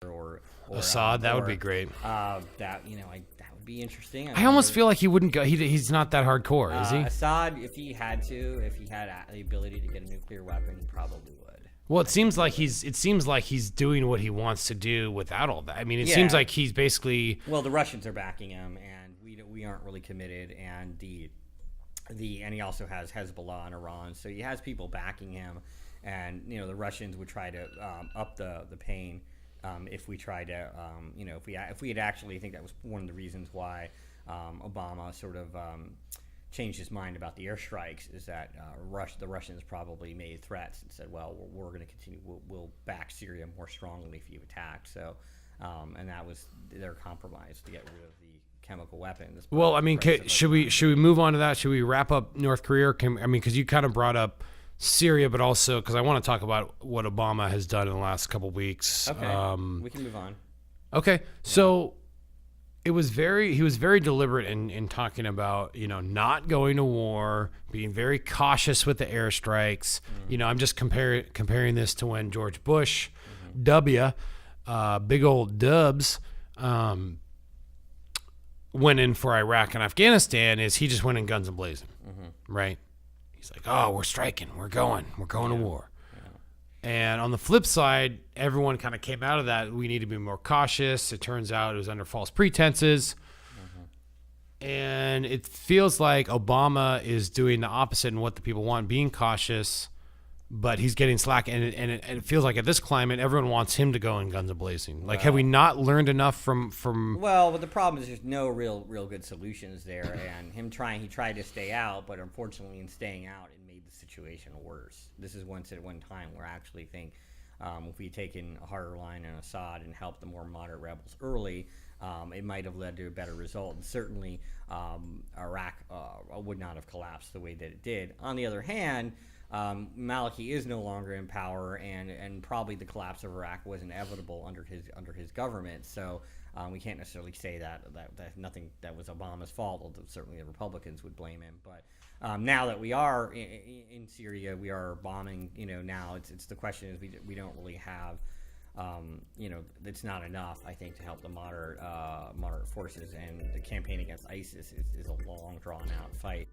or Assad. That would be great. That that would be interesting. I almost feel like he wouldn't go. He's not that hardcore, is he? Assad, if he had the ability to get a nuclear weapon, he probably would. Well, it seems like he's doing what he wants to do without all that. I mean, it seems like he's basically. Well, the Russians are backing him, and we aren't really committed, and and he also has Hezbollah and Iran, so he has people backing him, and the Russians would try to up the pain if we tried to if we had actually. I think that was one of the reasons why Obama sort of changed his mind about the airstrikes, is that the Russians probably made threats and said, well, we're going to continue, we'll back Syria more strongly if you attack. So and that was their compromise to get rid of the chemical weapons. Well, I mean, should we move on to that? Should we wrap up North Korea? Because you kind of brought up Syria, but also because I want to talk about what Obama has done in the last couple weeks. Okay, we can move on. Okay, so he was very deliberate in talking about not going to war, being very cautious with the airstrikes. I'm just comparing this to when George Bush, big old dubs, went in for Iraq and Afghanistan. He just went in guns and blazing, right? He's like, oh, we're striking, we're going to war. And on the flip side, everyone kind of came out of that. We need to be more cautious. It turns out it was under false pretenses. And it feels like Obama is doing the opposite in what the people want, being cautious, but he's getting slack. And it feels like at this climate, everyone wants him to go in guns a-blazing. Like, have we not learned enough from... Well, but the problem is there's no real good solutions there. And he tried to stay out, but unfortunately in staying out, it made the situation worse. This is one time where I actually think if we had taken a harder line on Assad and helped the more moderate rebels early, it might have led to a better result. And certainly Iraq would not have collapsed the way that it did. On the other hand, Maliki is no longer in power, and probably the collapse of Iraq was inevitable under his government. So we can't necessarily say that nothing that was Obama's fault, although certainly the Republicans would blame him. But now that we are in Syria, we are bombing. Now it's the question is we don't really have. It's not enough, I think, to help the moderate forces, and the campaign against ISIS is a long, drawn-out fight.